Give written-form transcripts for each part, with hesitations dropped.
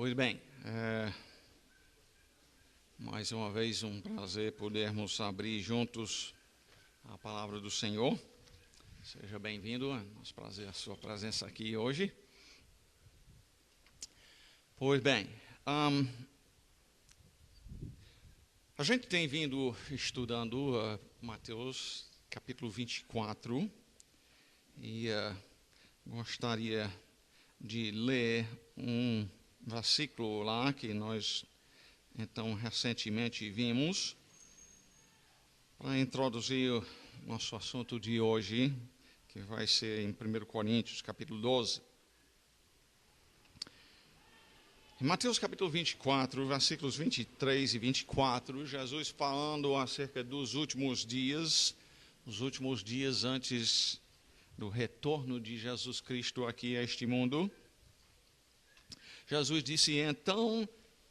Pois bem, mais uma vez um prazer podermos abrir juntos a palavra do Senhor. Seja bem-vindo, é um prazer a sua presença aqui hoje. Pois bem, a gente tem vindo estudando Mateus capítulo 24 e gostaria de ler um versículo lá que nós, então, recentemente vimos, para introduzir o nosso assunto de hoje, que vai ser em 1 Coríntios, capítulo 12. Em Mateus capítulo 24, versículos 23 e 24, Jesus falando acerca dos últimos dias, os últimos dias antes do retorno de Jesus Cristo aqui a este mundo. Jesus disse: então,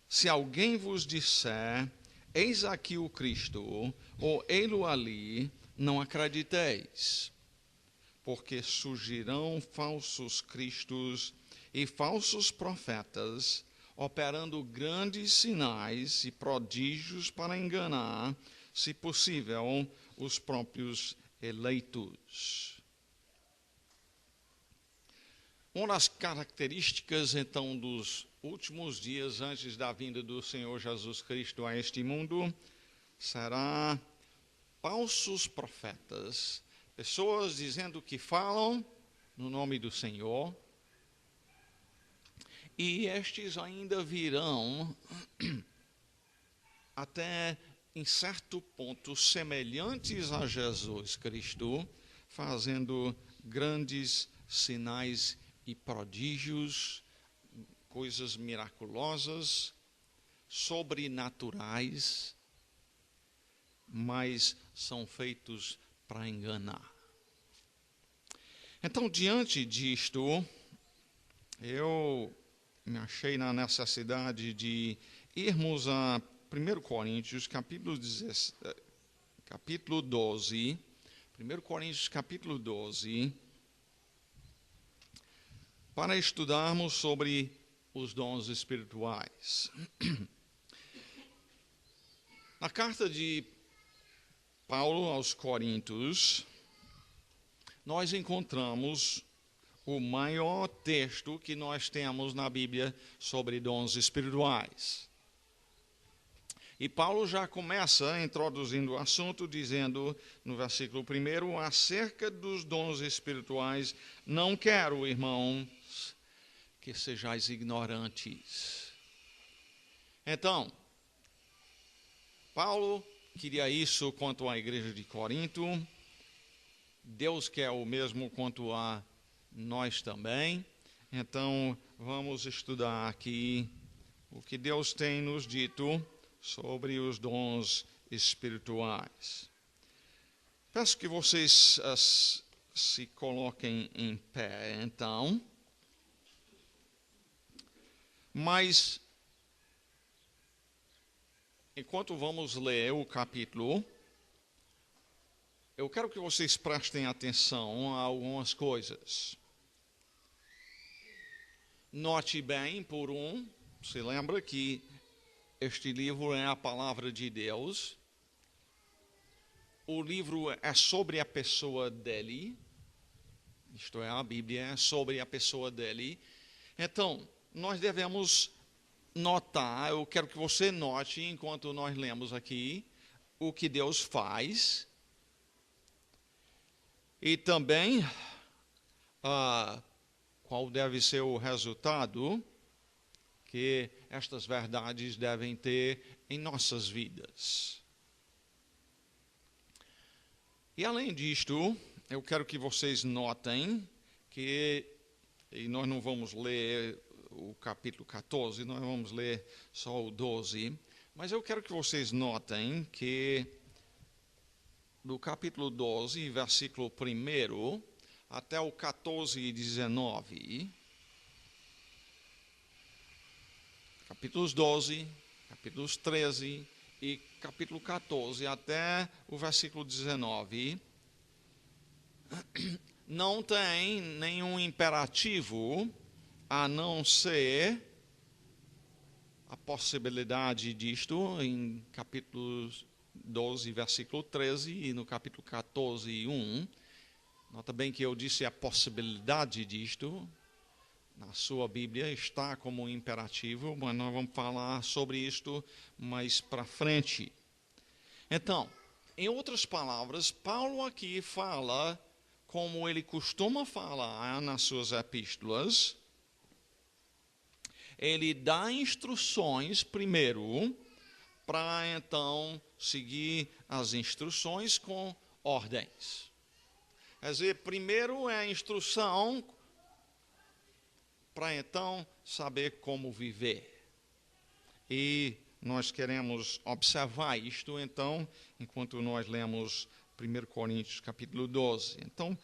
se alguém vos disser, eis aqui o Cristo, ou ei-lo ali, não acrediteis, porque surgirão falsos cristos e falsos profetas, operando grandes sinais e prodígios para enganar, se possível, os próprios eleitos. Uma das características, então, dos últimos dias antes da vinda do Senhor Jesus Cristo a este mundo será falsos profetas, pessoas dizendo que falam no nome do Senhor, e estes ainda virão até em certo ponto semelhantes a Jesus Cristo, fazendo grandes sinais e prodígios, coisas miraculosas, sobrenaturais, mas são feitos para enganar. Então, diante disto, eu me achei na necessidade de irmos a 1 Coríntios, capítulo 12, 1 Coríntios, capítulo 12, para estudarmos sobre os dons espirituais. Na carta de Paulo aos Coríntios, nós encontramos o maior texto que nós temos na Bíblia sobre dons espirituais. E Paulo já começa introduzindo o assunto, dizendo no versículo 1, acerca dos dons espirituais, não quero, irmãos, que sejais ignorantes. Então, Paulo queria isso quanto à igreja de Corinto, Deus quer o mesmo quanto a nós também. Então, vamos estudar aqui o que Deus tem nos dito sobre os dons espirituais. Peço que vocês se coloquem em pé, então. Mas, enquanto vamos ler o capítulo, eu quero que vocês prestem atenção a algumas coisas. Note bem, se lembra que este livro é a palavra de Deus. O livro é sobre a pessoa dele, isto é, a Bíblia é sobre a pessoa dele. Então, nós devemos notar, eu quero que você note, enquanto nós lemos aqui, o que Deus faz. E também, qual deve ser o resultado que estas verdades devem ter em nossas vidas. E além disto, eu quero que vocês notem que, e nós não vamos ler o capítulo 14, nós vamos ler só o 12, mas eu quero que vocês notem que do capítulo 12, versículo 1 até o 14 e 19, capítulos 12, capítulos 13 e capítulo 14 até o versículo 19, não tem nenhum imperativo a não ser a possibilidade disto em capítulo 12, versículo 13, e no capítulo 14, 1. Nota bem que eu disse a possibilidade disto. Na sua Bíblia está como imperativo, mas nós vamos falar sobre isto mais para frente. Então, em outras palavras, Paulo aqui fala, como ele costuma falar nas suas epístolas, ele dá instruções primeiro, para então seguir as instruções com ordens. Quer dizer, primeiro é a instrução para então saber como viver. E nós queremos observar isto, então, enquanto nós lemos 1 Coríntios capítulo 12. Então,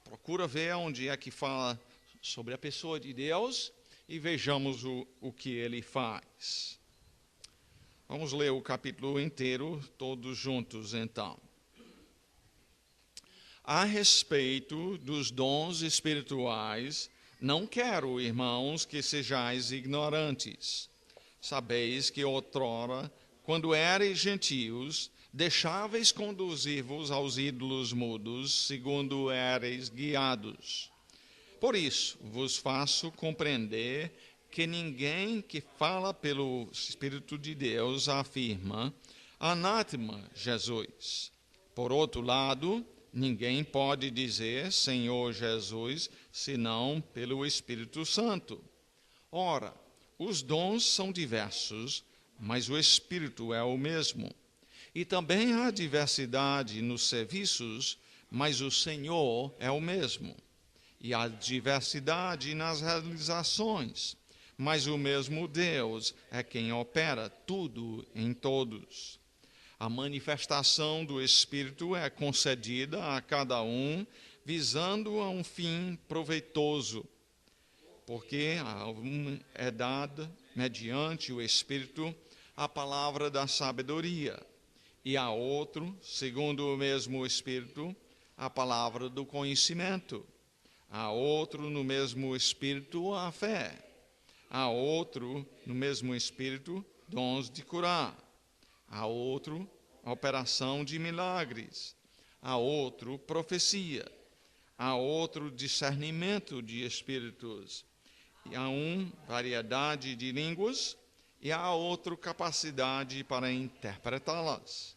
procura ver onde é que fala sobre a pessoa de Deus e vejamos o que ele faz. Vamos ler o capítulo inteiro, todos juntos, então. A respeito dos dons espirituais, não quero, irmãos, que sejais ignorantes. Sabeis que outrora, quando erais gentios, deixáveis conduzir-vos aos ídolos mudos, segundo erais guiados. Por isso, vos faço compreender que ninguém que fala pelo Espírito de Deus afirma, anátema Jesus. Por outro lado, ninguém pode dizer Senhor Jesus, senão pelo Espírito Santo. Ora, os dons são diversos, mas o Espírito é o mesmo. E também há diversidade nos serviços, mas o Senhor é o mesmo. E há diversidade nas realizações, mas o mesmo Deus é quem opera tudo em todos. A manifestação do Espírito é concedida a cada um, visando a um fim proveitoso, porque a um é dada, mediante o Espírito, a palavra da sabedoria, e a outro, segundo o mesmo Espírito, a palavra do conhecimento, a outro, no mesmo Espírito, a fé, a outro, no mesmo Espírito, dons de curar, a outro, operação de milagres, a outro, profecia, a outro, discernimento de espíritos, e a um, variedade de línguas, e a outro, capacidade para interpretá-las.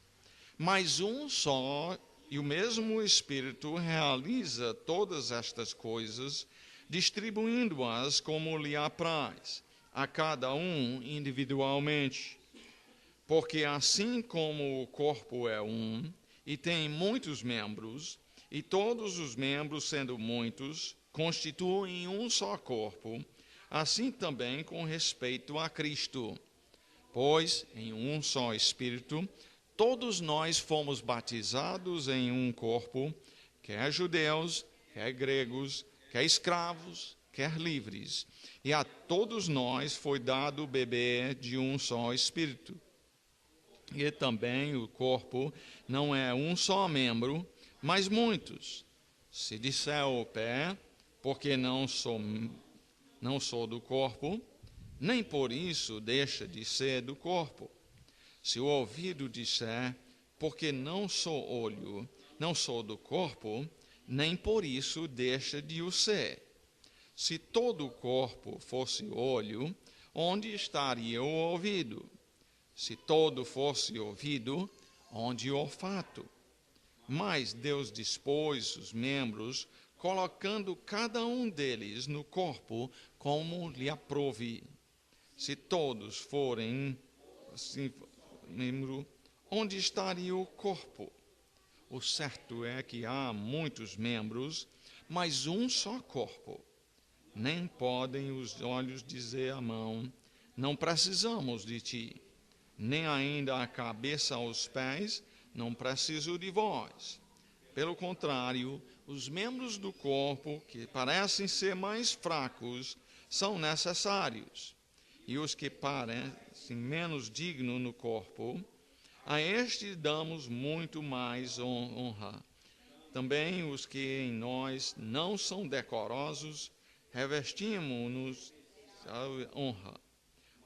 Mas um só e o mesmo Espírito realiza todas estas coisas, distribuindo-as como lhe apraz, a cada um individualmente. Porque assim como o corpo é um, e tem muitos membros, e todos os membros, sendo muitos, constituem um só corpo, assim também com respeito a Cristo. Pois, em um só Espírito, todos nós fomos batizados em um corpo, quer judeus, quer gregos, quer escravos, quer livres, e a todos nós foi dado beber de um só Espírito. E também o corpo não é um só membro, mas muitos. Se disser o pé, porque não sou do corpo, nem por isso deixa de ser do corpo. Se o ouvido disser, porque não sou olho, não sou do corpo, nem por isso deixa de o ser. Se todo o corpo fosse olho, onde estaria o ouvido? Se todo fosse ouvido, onde o olfato? Mas Deus dispôs os membros, colocando cada um deles no corpo como lhe aprouve. Se todos forem assim, membro, onde estaria o corpo? O certo é que há muitos membros, mas um só corpo. Nem podem os olhos dizer à mão, não precisamos de ti, nem ainda a cabeça aos pés, não preciso de vós. Pelo contrário, os membros do corpo, que parecem ser mais fracos, são necessários. E os que parecem menos dignos no corpo, a estes damos muito mais honra. Também os que em nós não são decorosos, revestimos-nos a honra.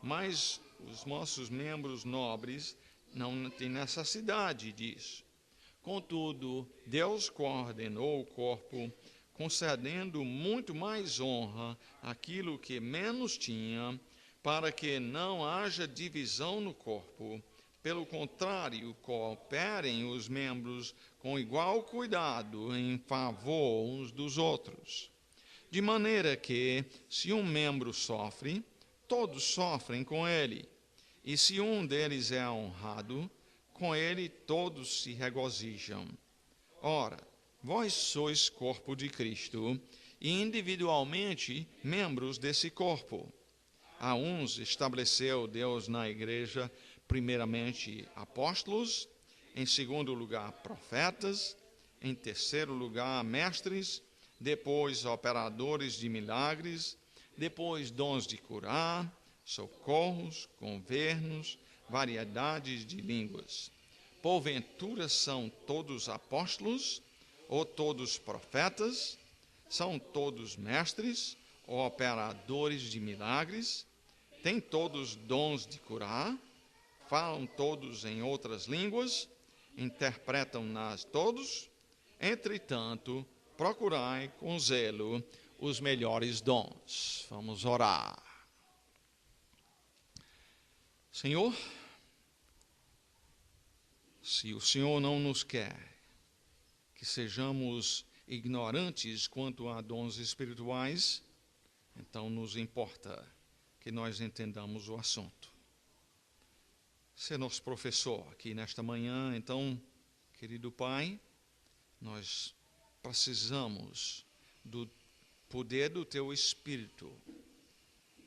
Mas os nossos membros nobres não têm necessidade disso. Contudo, Deus coordenou o corpo, concedendo muito mais honra àquilo que menos tinha, para que não haja divisão no corpo. Pelo contrário, cooperem os membros com igual cuidado em favor uns dos outros. De maneira que, se um membro sofre, todos sofrem com ele. E se um deles é honrado, com ele todos se regozijam. Ora, vós sois corpo de Cristo e individualmente membros desse corpo. A uns estabeleceu Deus na igreja, primeiramente apóstolos, em segundo lugar profetas, em terceiro lugar mestres, depois operadores de milagres, depois dons de curar, socorros, governos, variedades de línguas. Porventura são todos apóstolos, ou todos profetas, são todos mestres, ou operadores de milagres, têm todos dons de curar, falam todos em outras línguas, interpretam-nas todos. Entretanto, procurai com zelo os melhores dons. Vamos orar. Senhor, se o Senhor não nos quer que sejamos ignorantes quanto a dons espirituais, então nos importa que nós entendamos o assunto. Ser nosso professor aqui nesta manhã, então, querido Pai, nós precisamos do poder do Teu Espírito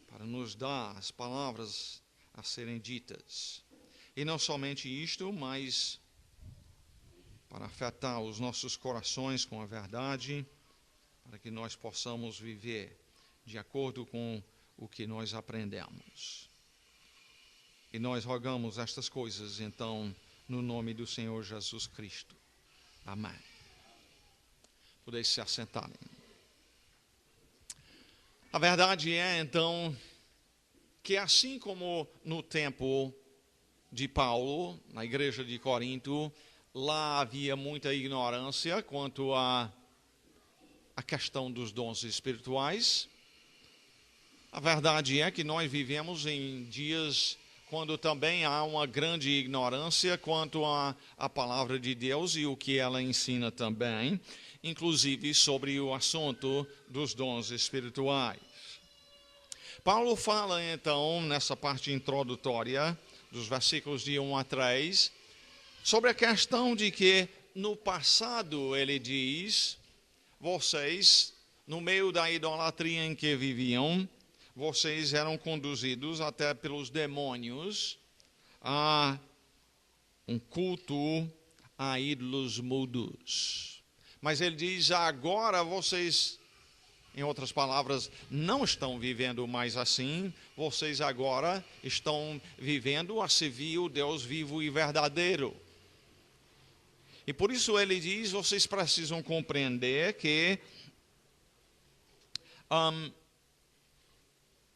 para nos dar as palavras a serem ditas. E não somente isto, mas para afetar os nossos corações com a verdade, para que nós possamos viver de acordo com o que nós aprendemos. E nós rogamos estas coisas, então, no nome do Senhor Jesus Cristo. Amém. Podeis se assentarem. A verdade é, então, que assim como no tempo de Paulo, na igreja de Corinto, lá havia muita ignorância quanto à questão dos dons espirituais. A verdade é que nós vivemos em dias quando também há uma grande ignorância quanto à palavra de Deus e o que ela ensina também, inclusive sobre o assunto dos dons espirituais. Paulo fala, então, nessa parte introdutória, dos versículos de 1 a 3, sobre a questão de que, no passado, ele diz, vocês, no meio da idolatria em que viviam, vocês eram conduzidos até pelos demônios a um culto a ídolos mudos. Mas ele diz, agora vocês, em outras palavras, não estão vivendo mais assim, vocês agora estão vivendo a servir o Deus vivo e verdadeiro. E por isso ele diz, vocês precisam compreender que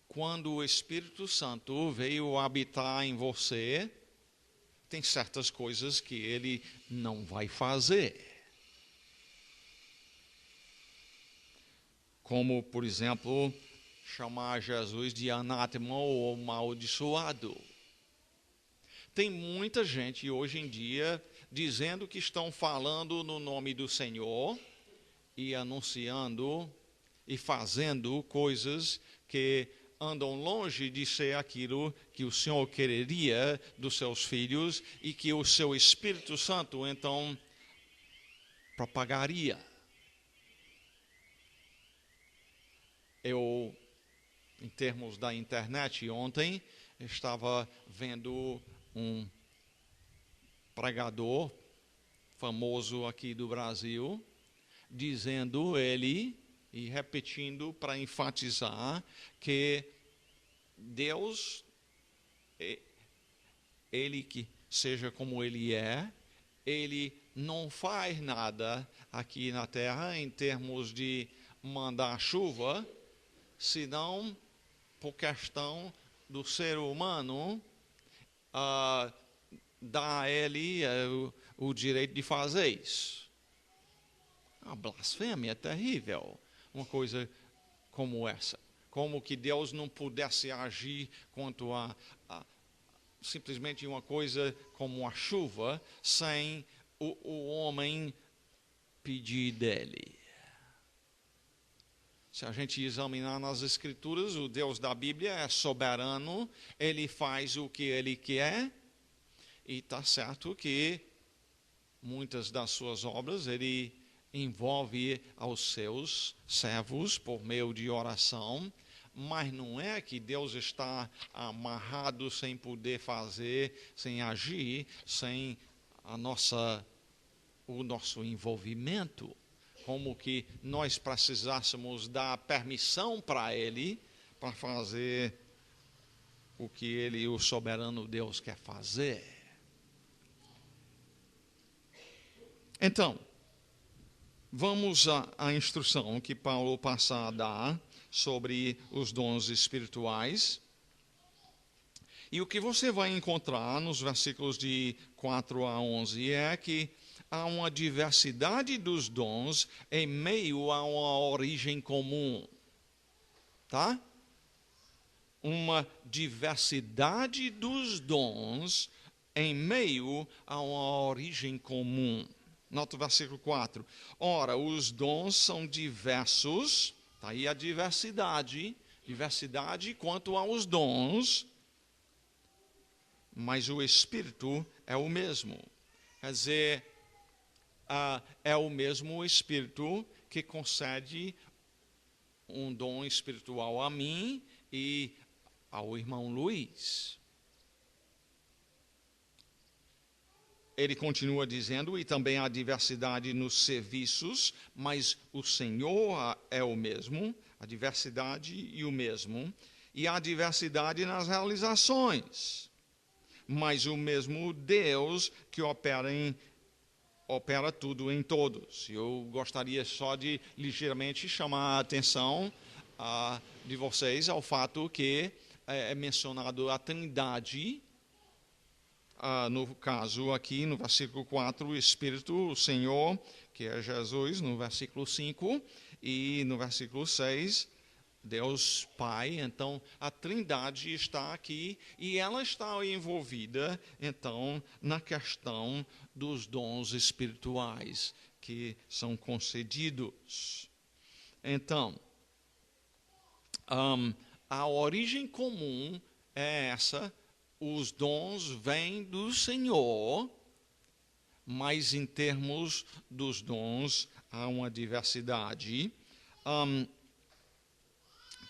quando o Espírito Santo veio habitar em você, tem certas coisas que ele não vai fazer. Como, por exemplo, chamar Jesus de anátema ou amaldiçoado. Tem muita gente hoje em dia dizendo que estão falando no nome do Senhor e anunciando e fazendo coisas que andam longe de ser aquilo que o Senhor quereria dos seus filhos e que o seu Espírito Santo, então, propagaria. Eu, em termos da internet, ontem estava vendo um pregador famoso aqui do Brasil, dizendo ele e repetindo para enfatizar que Deus, ele que seja como ele é, ele não faz nada aqui na terra em termos de mandar chuva, senão por questão do ser humano dá a ele o direito de fazer isso. A blasfêmia é terrível, uma coisa como essa. Como que Deus não pudesse agir quanto a simplesmente uma coisa como a chuva, sem o homem pedir dele. Se a gente examinar nas Escrituras, o Deus da Bíblia é soberano, ele faz o que ele quer, e está certo que muitas das suas obras ele envolve aos seus servos por meio de oração, mas não é que Deus está amarrado sem poder fazer, sem agir, sem o nosso envolvimento, como que nós precisássemos dar permissão para ele para fazer o que ele, o soberano Deus, quer fazer. Então, vamos à instrução que Paulo passa a dar sobre os dons espirituais. E o que você vai encontrar nos versículos de 4 a 11 é que há uma diversidade dos dons em meio a uma origem comum. Tá? Uma diversidade dos dons em meio a uma origem comum. Nota o versículo 4. Ora, os dons são diversos, está aí a diversidade quanto aos dons, mas o Espírito é o mesmo. Quer dizer, é o mesmo Espírito que concede um dom espiritual a mim e ao irmão Luiz. Ele continua dizendo, e também há diversidade nos serviços, mas o Senhor é o mesmo, a diversidade e o mesmo, e há diversidade nas realizações, mas o mesmo Deus que opera tudo em todos. Eu gostaria só de ligeiramente chamar a atenção de vocês ao fato que é mencionado a Trindade. No caso aqui, no versículo 4, o Espírito, o Senhor, que é Jesus, no versículo 5, e no versículo 6, Deus Pai. Então, a Trindade está aqui e ela está envolvida, então, na questão dos dons espirituais que são concedidos. Então, a origem comum é essa. Os dons vêm do Senhor, mas em termos dos dons há uma diversidade.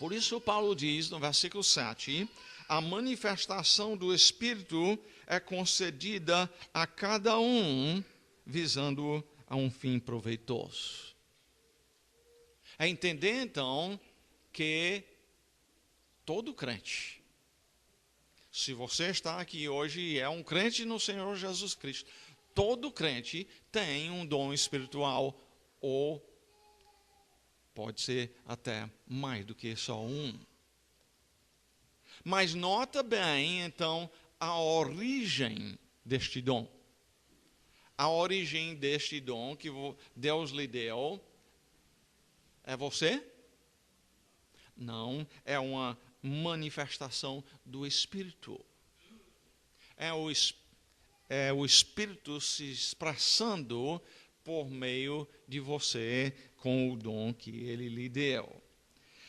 Por isso Paulo diz no versículo 7, a manifestação do Espírito é concedida a cada um, visando a um fim proveitoso. É entender então que todo crente, se você está aqui hoje e é um crente no Senhor Jesus Cristo, todo crente tem um dom espiritual, ou pode ser até mais do que só um. Mas nota bem, então, a origem deste dom. A origem deste dom que Deus lhe deu é você? Não, é uma manifestação do Espírito. É o Espírito se expressando por meio de você com o dom que ele lhe deu.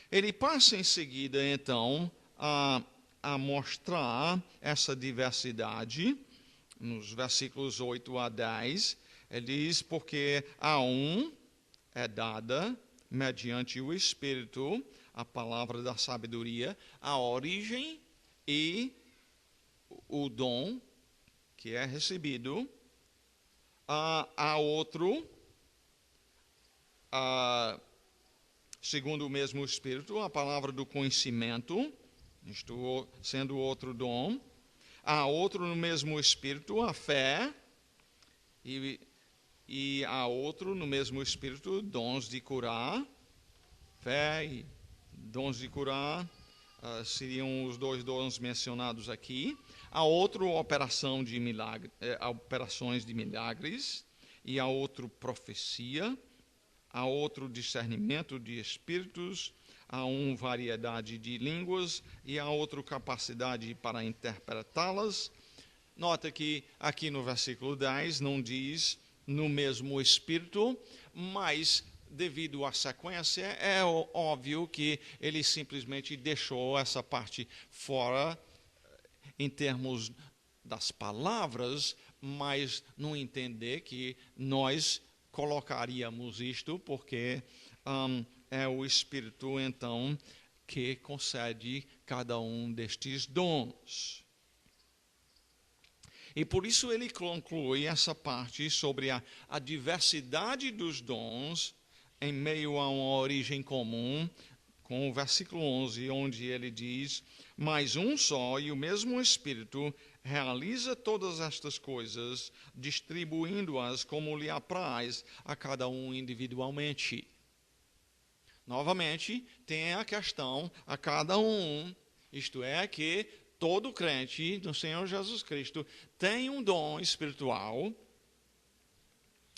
Ele passa em seguida, então, a mostrar essa diversidade nos versículos 8 a 10. Ele diz, porque a um é dada, mediante o Espírito, a palavra da sabedoria, a origem e o dom que é recebido. A outro, segundo o mesmo Espírito, a palavra do conhecimento, isto sendo outro dom. A outro no mesmo Espírito, a fé. E a outro no mesmo Espírito, dons de curar. Fé e dons de curar, seriam os 2 dons mencionados aqui. Há outra operação de milagre, operações de milagres, e há outro profecia, há outro discernimento de espíritos, há uma variedade de línguas e há outra capacidade para interpretá-las. Nota que aqui no versículo 10 não diz no mesmo espírito, mas devido à sequência, é óbvio que ele simplesmente deixou essa parte fora em termos das palavras, mas não entender que nós colocaríamos isto, porque é o Espírito, então, que concede cada um destes dons. E por isso ele conclui essa parte sobre a diversidade dos dons em meio a uma origem comum, com o versículo 11, onde ele diz: mas um só e o mesmo Espírito realiza todas estas coisas, distribuindo-as como lhe apraz a cada um individualmente. Novamente, tem a questão a cada um, isto é, que todo crente do Senhor Jesus Cristo tem um dom espiritual.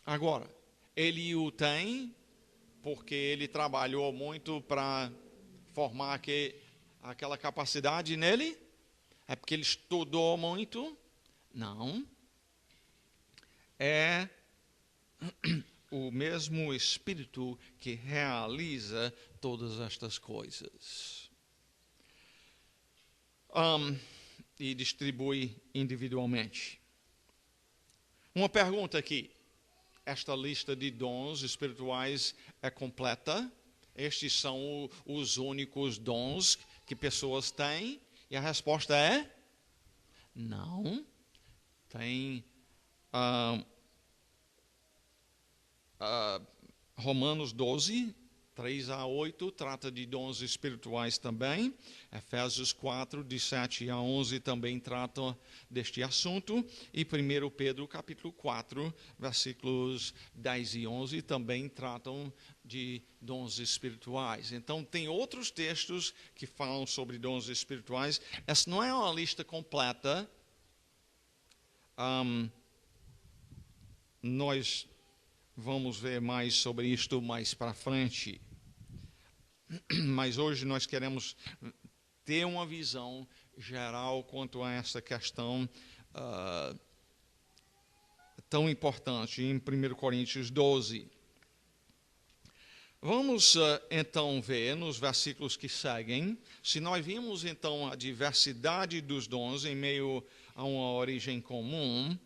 Agora, ele o tem porque ele trabalhou muito para formar aquela capacidade nele? É porque ele estudou muito? Não. É o mesmo Espírito que realiza todas estas coisas. E distribui individualmente. Uma pergunta aqui. Esta lista de dons espirituais é completa? Estes são os únicos dons que pessoas têm? E a resposta é: não. Tem Romanos 12, 3 a 8, trata de dons espirituais também. Efésios 4, de 7 a 11, também trata deste assunto. E 1 Pedro, capítulo 4, versículos 10 e 11, também tratam de dons espirituais. Então, tem outros textos que falam sobre dons espirituais. Essa não é uma lista completa. Nós vamos ver mais sobre isto mais para frente. Mas hoje nós queremos ter uma visão geral quanto a essa questão tão importante em 1 Coríntios 12. Vamos então ver nos versículos que seguem, se nós vimos então a diversidade dos dons em meio a uma origem comum,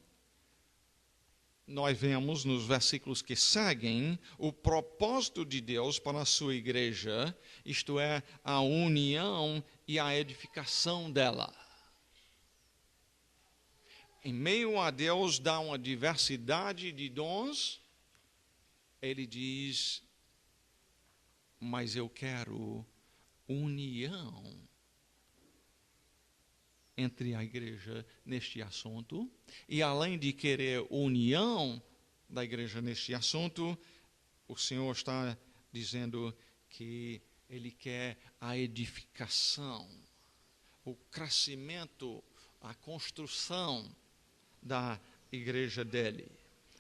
nós vemos nos versículos que seguem o propósito de Deus para a sua igreja, isto é, a união e a edificação dela. Em meio a Deus dá uma diversidade de dons, ele diz: mas eu quero união entre a igreja neste assunto, e além de querer união da igreja neste assunto, o Senhor está dizendo que ele quer a edificação, o crescimento, a construção da igreja dele.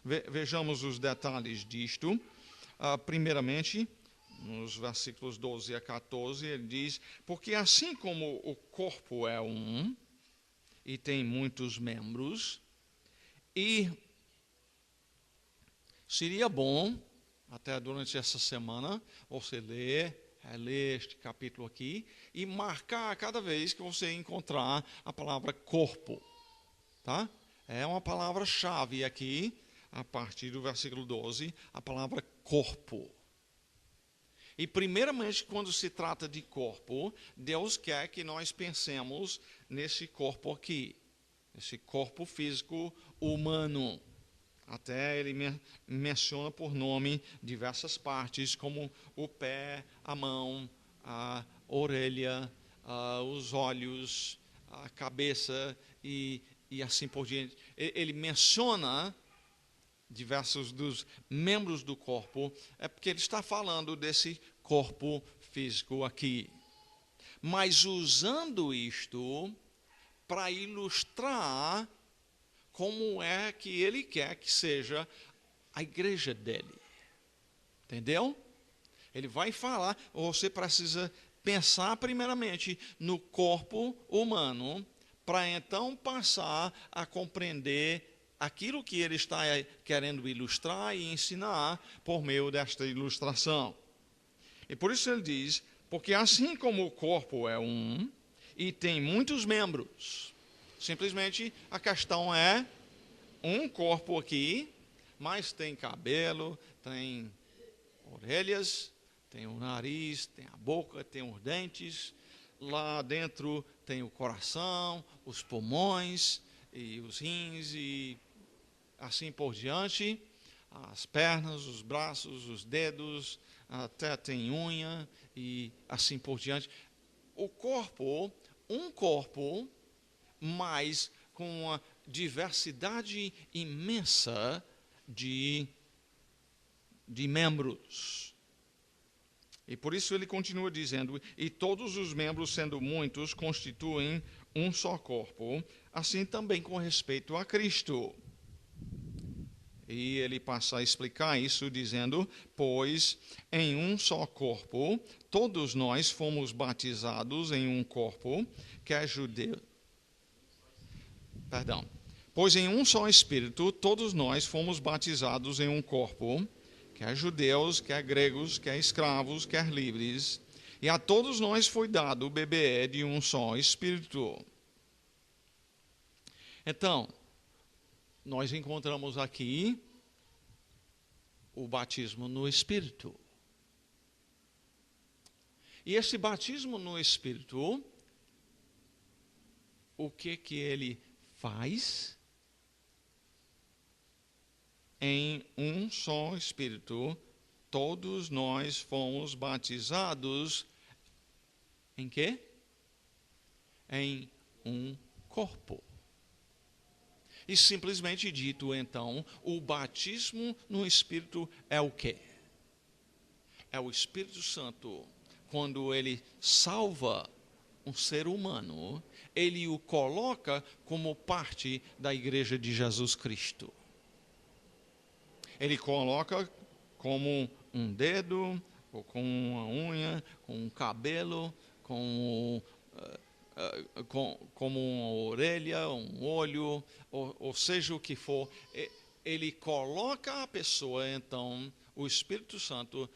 Vejamos os detalhes disto. Primeiramente, nos versículos 12 a 14, ele diz: porque assim como o corpo é um, e tem muitos membros, e seria bom, até durante essa semana, você reler este capítulo aqui, e marcar cada vez que você encontrar a palavra corpo. Tá? É uma palavra-chave aqui, a partir do versículo 12, a palavra corpo. E primeiramente, quando se trata de corpo, Deus quer que nós pensemos nesse corpo aqui, esse corpo físico humano. Até ele menciona por nome diversas partes, como o pé, a mão, a orelha, os olhos, a cabeça e assim por diante. Ele menciona diversos dos membros do corpo, é porque ele está falando desse corpo físico aqui. mas usando isto para ilustrar como é que ele quer que seja a igreja dele. Entendeu? Ele vai falar, você precisa pensar primeiramente no corpo humano, para então passar a compreender aquilo que ele está querendo ilustrar e ensinar por meio desta ilustração. E por isso ele diz, porque assim como o corpo é um e tem muitos membros, simplesmente a questão é um corpo aqui, mas tem cabelo, tem orelhas, tem o nariz, tem a boca, tem os dentes, lá dentro tem o coração, os pulmões e os rins e assim por diante, as pernas, os braços, os dedos, até tem unha e assim por diante. O corpo, um corpo, mas com uma diversidade imensa de membros. E por isso ele continua dizendo, e todos os membros, sendo muitos, constituem um só corpo, assim também com respeito a Cristo. E ele passa a explicar isso dizendo, pois em um só corpo, todos nós fomos batizados em um corpo, que é judeu. Pois em um só Espírito, todos nós fomos batizados em um corpo, quer judeus, quer gregos, quer escravos, quer livres, e a todos nós foi dado beber de um só Espírito. Então, nós encontramos aqui o batismo no Espírito. E esse batismo no Espírito, o que ele faz? Em um só Espírito, todos nós fomos batizados em quê? Em um corpo. E simplesmente dito, então, o batismo no Espírito é o quê? É o Espírito Santo, quando ele salva um ser humano, ele o coloca como parte da igreja de Jesus Cristo. Ele coloca como um dedo, ou com uma unha, com um cabelo, como uma orelha, um olho, ou seja o que for. Ele coloca a pessoa, então, o Espírito Santo,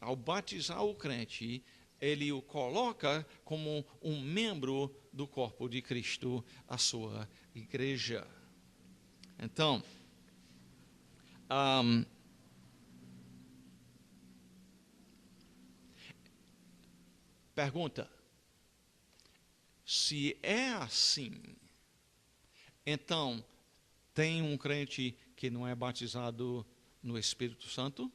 ao batizar o crente, ele o coloca como um membro do corpo de Cristo, a sua igreja. Então, pergunta: se é assim, então tem um crente que não é batizado no Espírito Santo?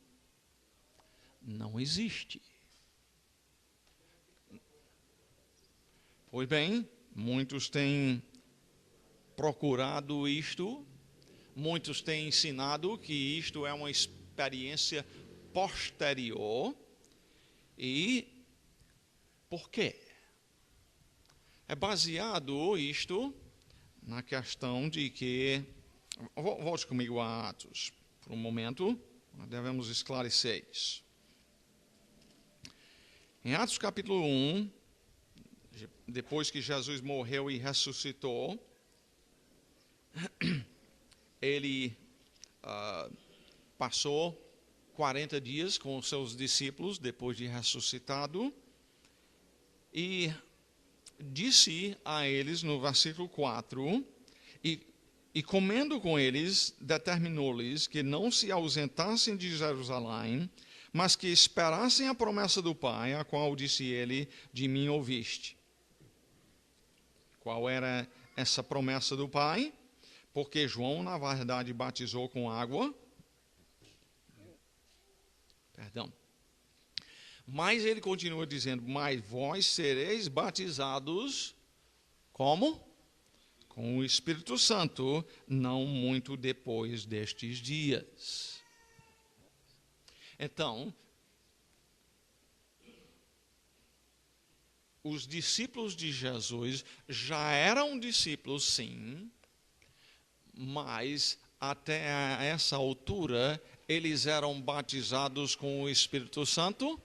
Não existe. Pois bem, muitos têm procurado isto, muitos têm ensinado que isto é uma experiência posterior. E por quê? É baseado isto na questão de que... Volte comigo a Atos por um momento, devemos esclarecer isso. Em Atos capítulo 1, depois que Jesus morreu e ressuscitou, ele passou 40 dias com os seus discípulos, depois de ressuscitado, e disse a eles, no versículo 4, e comendo com eles, determinou-lhes que não se ausentassem de Jerusalém, mas que esperassem a promessa do Pai, a qual disse ele, de mim ouviste. Qual era essa promessa do Pai? Porque João, na verdade, batizou com água. Mas ele continua dizendo, mas vós sereis batizados como? Com o Espírito Santo, não muito depois destes dias. Então, os discípulos de Jesus já eram discípulos, sim, mas até essa altura eles eram batizados com o Espírito Santo?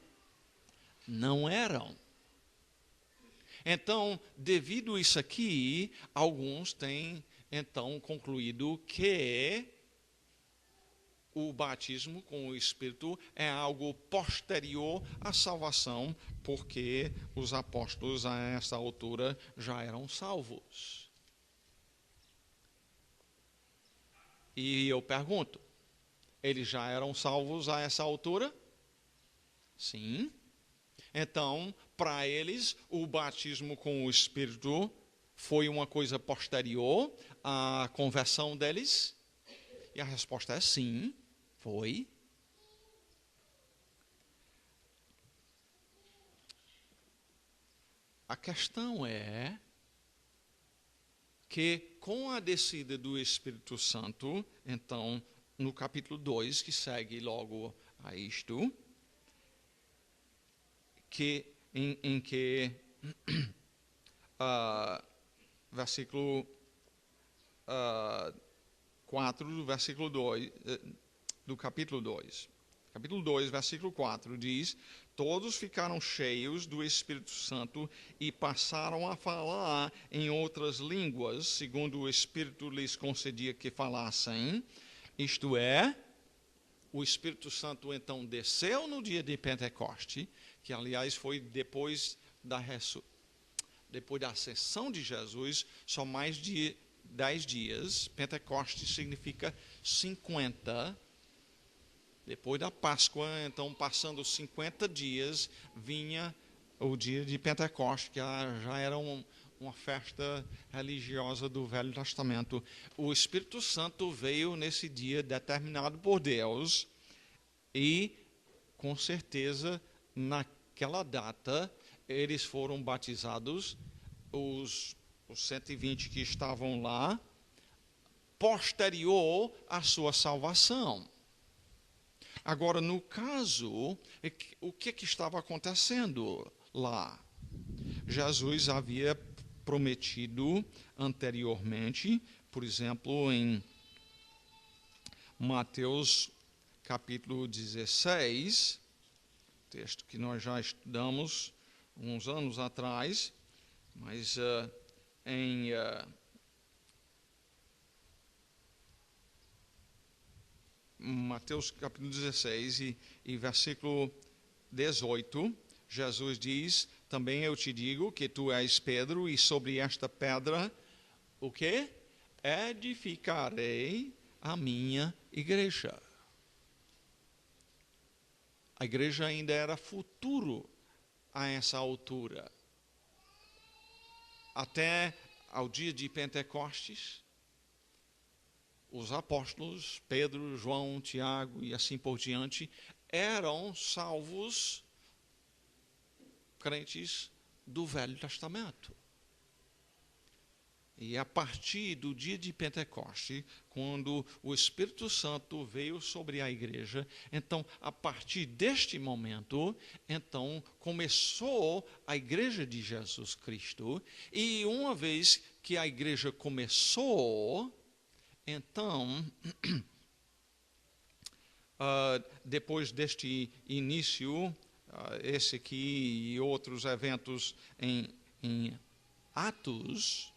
Não eram. Então, devido a isso aqui, alguns têm então concluído que o batismo com o Espírito é algo posterior à salvação, porque os apóstolos a essa altura já eram salvos. E eu pergunto, eles já eram salvos a essa altura? Sim. Então, para eles, o batismo com o Espírito foi uma coisa posterior à conversão deles? E a resposta é sim. Foi. A questão é que com a descida do Espírito Santo, então, no capítulo 2, que segue logo a isto, em que versículo 4 do versículo 2, do capítulo 2. Capítulo 2, versículo 4 diz: todos ficaram cheios do Espírito Santo e passaram a falar em outras línguas, segundo o Espírito lhes concedia que falassem. Isto é, o Espírito Santo então desceu no dia de Pentecoste, que aliás foi depois da ascensão de Jesus, só mais de 10 dias. Pentecoste significa 50. Depois da Páscoa, então, passando 50 dias, vinha o dia de Pentecoste, que já era uma festa religiosa do Velho Testamento. O Espírito Santo veio nesse dia determinado por Deus e, com certeza, naquela data, eles foram batizados, os 120 que estavam lá, posterior à sua salvação. Agora, no caso, o que estava acontecendo lá? Jesus havia prometido anteriormente, por exemplo, em Mateus capítulo 16, texto que nós já estudamos uns anos atrás, mas em Mateus capítulo 16 e versículo 18, Jesus diz: também eu te digo que tu és Pedro, e sobre esta pedra, o quê? Edificarei a minha igreja. A igreja ainda era futuro a essa altura. Até ao dia de Pentecostes, os apóstolos, Pedro, João, Tiago e assim por diante, eram salvos crentes do Velho Testamento. E a partir do dia de Pentecoste, quando o Espírito Santo veio sobre a igreja, então, a partir deste momento, então, começou a igreja de Jesus Cristo. E uma vez que a igreja começou, então, depois deste início, esse aqui e outros eventos em Atos,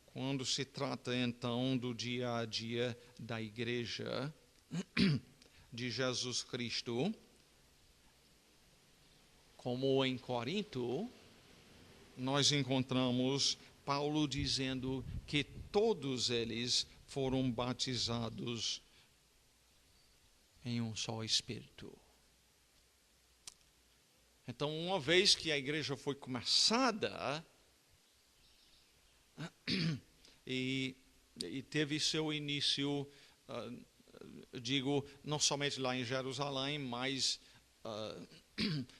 quando se trata então do dia a dia da igreja de Jesus Cristo, como em Corinto, nós encontramos Paulo dizendo que todos eles foram batizados em um só Espírito. Então, uma vez que a igreja foi começada e teve seu início, digo, não somente lá em Jerusalém, mas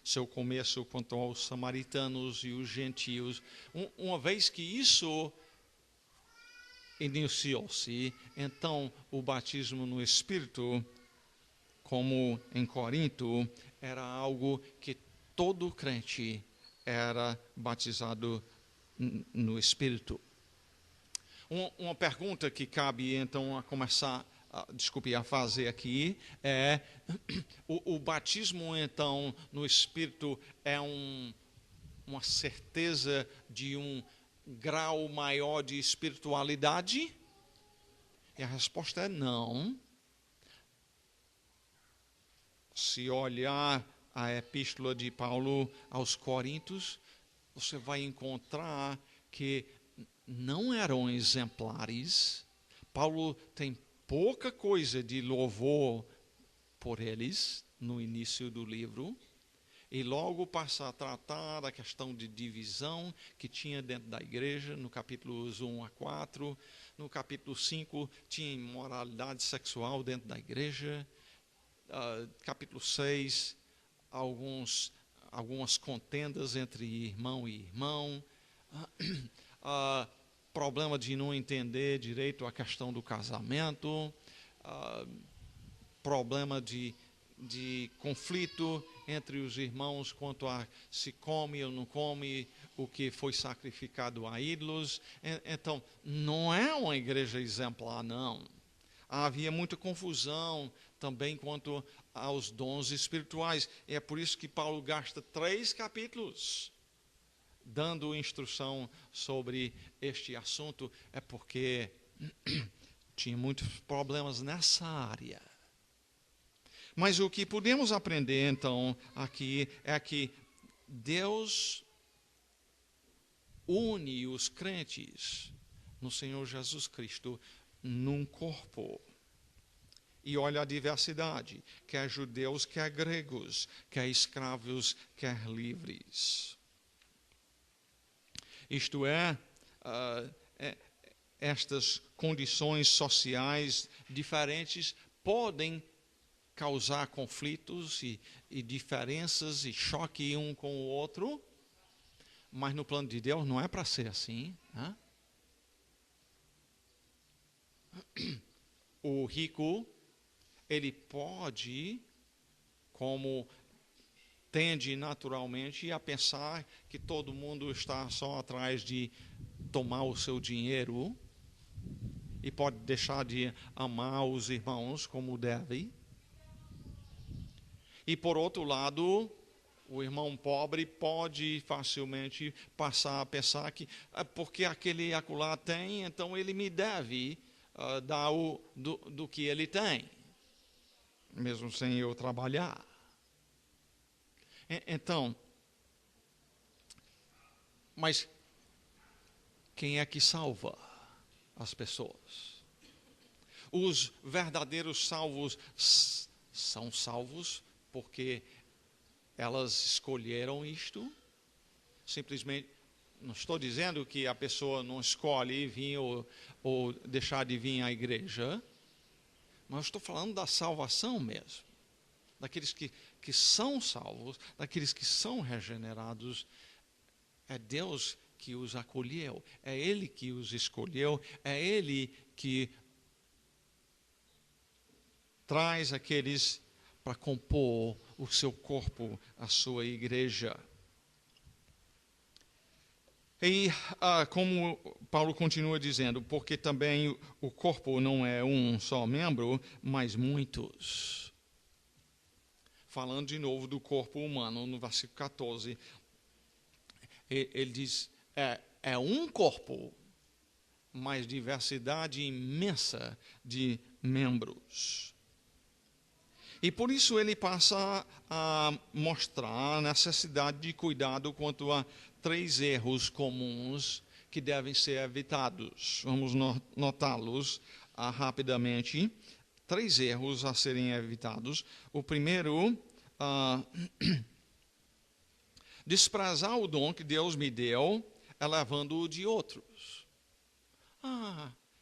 seu começo quanto aos samaritanos e os gentios. Uma vez que isso iniciou-se, então o batismo no Espírito, como em Corinto, era algo que todo crente era batizado no Espírito. Uma pergunta que cabe, então, a começar, a fazer aqui é, o batismo, então, no Espírito é uma certeza de um grau maior de espiritualidade? E a resposta é não. Se olhar a epístola de Paulo aos Coríntios, você vai encontrar que não eram exemplares. Paulo tem pouca coisa de louvor por eles no início do livro, e logo passa a tratar da questão de divisão que tinha dentro da igreja, no capítulos 1 a 4. No capítulo 5, tinha imoralidade sexual dentro da igreja. Capítulo 6, algumas contendas entre irmão e irmão. Problema de não entender direito a questão do casamento. Problema de conflito entre os irmãos quanto a se come ou não come o que foi sacrificado a ídolos. Então, não é uma igreja exemplar, não. Havia muita confusão também quanto aos dons espirituais. E é por isso que Paulo gasta 3 capítulos dando instrução sobre este assunto. É porque tinha muitos problemas nessa área. Mas o que podemos aprender, então, aqui é que Deus une os crentes no Senhor Jesus Cristo num corpo. E olha a diversidade, quer judeus, quer gregos, quer escravos, quer livres. Isto é, estas condições sociais diferentes podem causar conflitos e diferenças e choque um com o outro, mas no plano de Deus não é para ser assim. Né? O rico, ele pode, como tende naturalmente a pensar que todo mundo está só atrás de tomar o seu dinheiro e pode deixar de amar os irmãos como deve. E, por outro lado, o irmão pobre pode facilmente passar a pensar que porque aquele acolá tem, então ele me deve dar do que ele tem, mesmo sem eu trabalhar. Então, mas quem é que salva as pessoas? Os verdadeiros salvos são salvos porque elas escolheram isto. Simplesmente, não estou dizendo que a pessoa não escolhe vir ou deixar de vir à igreja, mas estou falando da salvação mesmo. Daqueles que são salvos, daqueles que são regenerados. É Deus que os acolheu, é Ele que os escolheu, é Ele que traz aqueles para compor o seu corpo, a sua igreja. E como Paulo continua dizendo, porque também o corpo não é um só membro, mas muitos. Falando de novo do corpo humano, no versículo 14, ele diz, é um corpo, mas diversidade imensa de membros. E por isso ele passa a mostrar a necessidade de cuidado quanto a 3 erros comuns que devem ser evitados. Vamos notá-los rapidamente. 3 erros a serem evitados. O primeiro, desprezar o dom que Deus me deu, elevando-o de outros.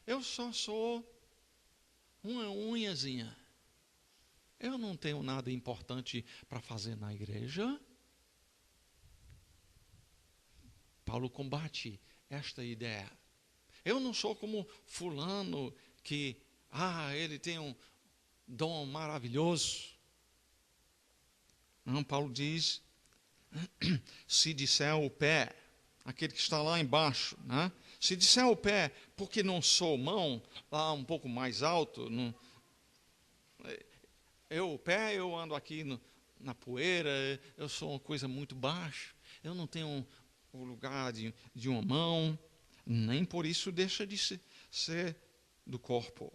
Eu só sou uma unhazinha. Eu não tenho nada importante para fazer na igreja. Paulo combate esta ideia. Eu não sou como fulano que, ele tem um dom maravilhoso. Não, Paulo diz, Se disser o pé, aquele que está lá embaixo, né? Se disser o pé, porque não sou mão, lá um pouco mais alto, o pé eu ando aqui na poeira, eu sou uma coisa muito baixa, eu não tenho o lugar de uma mão, nem por isso deixa de ser do corpo.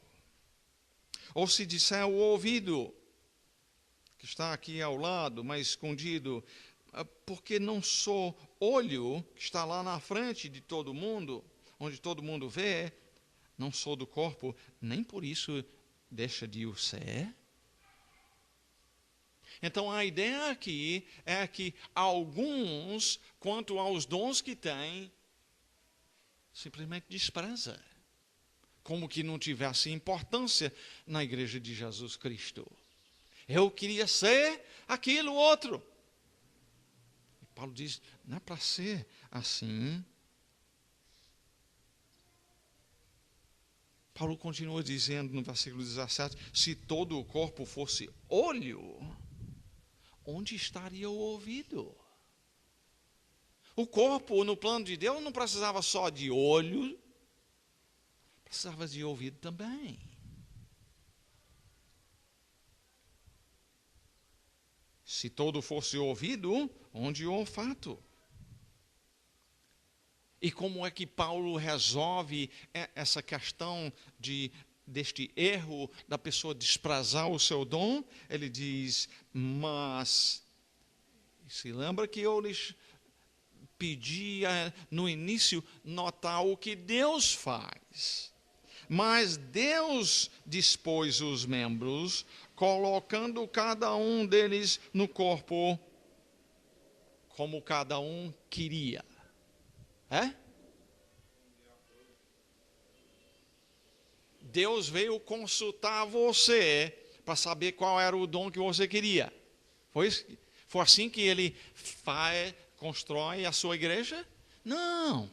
Ou se disser o ouvido, que está aqui ao lado, mas escondido, porque não sou olho, que está lá na frente de todo mundo, onde todo mundo vê, não sou do corpo, nem por isso deixa de o ser. Então a ideia aqui é que alguns, quanto aos dons que têm, simplesmente despreza, como que não tivesse importância na igreja de Jesus Cristo. Eu queria ser aquilo outro. E Paulo diz, não é para ser assim. Paulo continua dizendo no versículo 17, se todo o corpo fosse olho, onde estaria o ouvido? O corpo, no plano de Deus, não precisava só de olho, precisava de ouvido também. Se todo fosse ouvido, onde o olfato? E como é que Paulo resolve essa questão deste erro da pessoa desprezar o seu dom? Ele diz, mas, se lembra que eu lhes pedi no início notar o que Deus faz. Mas Deus dispôs os membros, colocando cada um deles no corpo como cada um queria. É? Deus veio consultar você para saber qual era o dom que você queria. Foi assim que ele constrói a sua igreja? Não.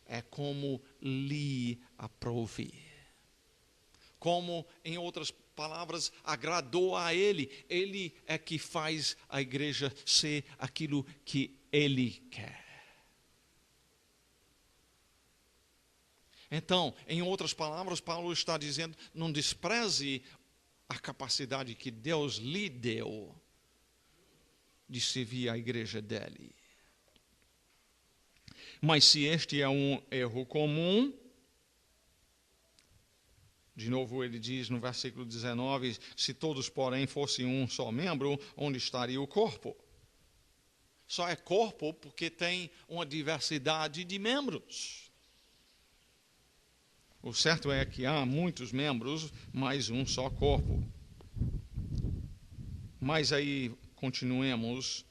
É como lhe aprouve. Como, em outras palavras, agradou a ele. Ele é que faz a igreja ser aquilo que ele quer. Então, em outras palavras, Paulo está dizendo, não despreze a capacidade que Deus lhe deu de servir a igreja dele. Mas se este é um erro comum, de novo ele diz no versículo 19, se todos, porém, fossem um só membro, onde estaria o corpo? Só é corpo porque tem uma diversidade de membros. O certo é que há muitos membros, mas um só corpo. Mas aí, continuemos.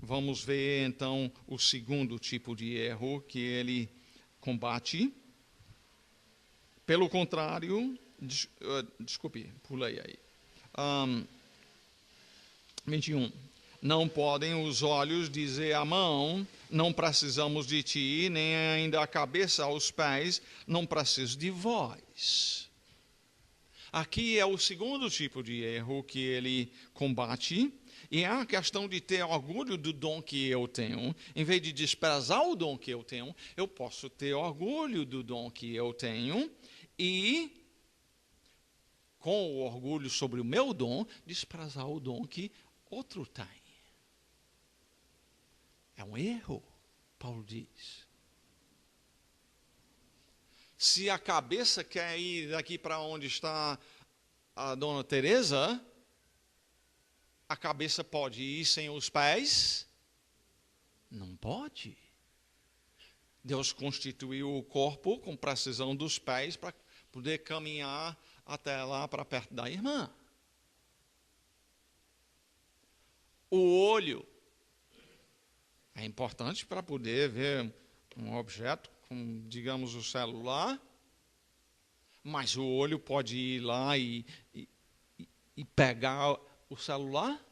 Vamos ver, então, o segundo tipo de erro que ele combate. Pelo contrário, desculpe, pulei aí. 21. Não podem os olhos dizer à mão, não precisamos de ti, nem ainda a cabeça aos pés, não preciso de vós. Aqui é o segundo tipo de erro que ele combate, e é a questão de ter orgulho do dom que eu tenho. Em vez de desprezar o dom que eu tenho, eu posso ter orgulho do dom que eu tenho e, com o orgulho sobre o meu dom, desprezar o dom que outro tem. É um erro, Paulo diz. Se a cabeça quer ir daqui para onde está a dona Teresa, a cabeça pode ir sem os pés? Não pode. Deus constituiu o corpo com precisão dos pés para poder caminhar até lá para perto da irmã. O olho é importante para poder ver um objeto, como, digamos, o celular, mas o olho pode ir lá e pegar o celular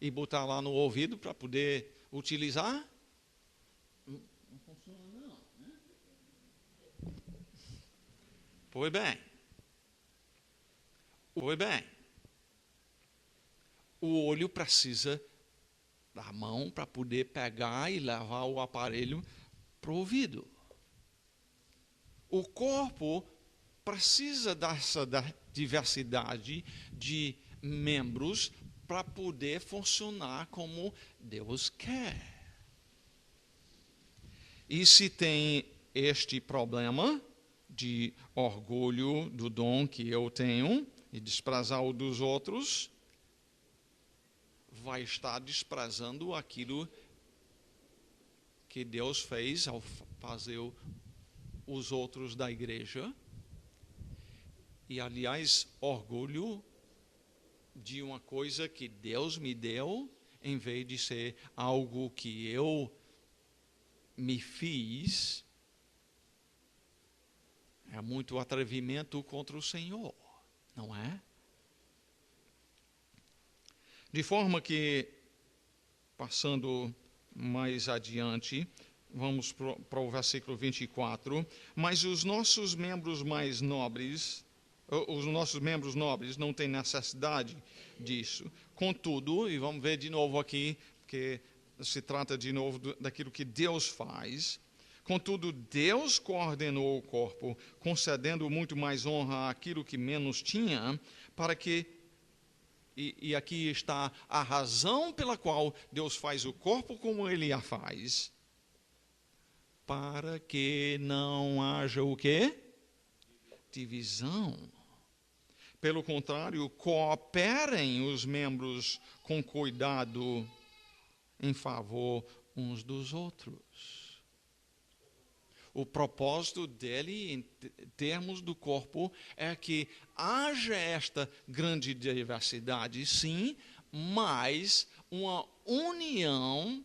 e botar lá no ouvido para poder utilizar? Não funciona não, né? Pois bem. o olho precisa da mão para poder pegar e levar o aparelho para o ouvido. O corpo precisa dessa diversidade de membros para poder funcionar como Deus quer. E se tem este problema de orgulho do dom que eu tenho e desprezar o dos outros, vai estar desprezando aquilo que Deus fez ao fazer os outros da igreja. E, aliás, orgulho de uma coisa que Deus me deu, em vez de ser algo que eu me fiz, é muito atrevimento contra o Senhor, não é? De forma que, passando mais adiante, vamos para o versículo 24, mas os nossos membros mais nobres, os nossos membros nobres não têm necessidade disso. Contudo, e vamos ver de novo aqui, porque se trata de novo daquilo que Deus faz. Contudo, Deus coordenou o corpo, concedendo muito mais honra àquilo que menos tinha, para que, e aqui está a razão pela qual Deus faz o corpo como Ele a faz, para que não haja o quê? Divisão. Pelo contrário, cooperem os membros com cuidado em favor uns dos outros. O propósito dele, em termos do corpo, é que haja esta grande diversidade, sim, mas uma união,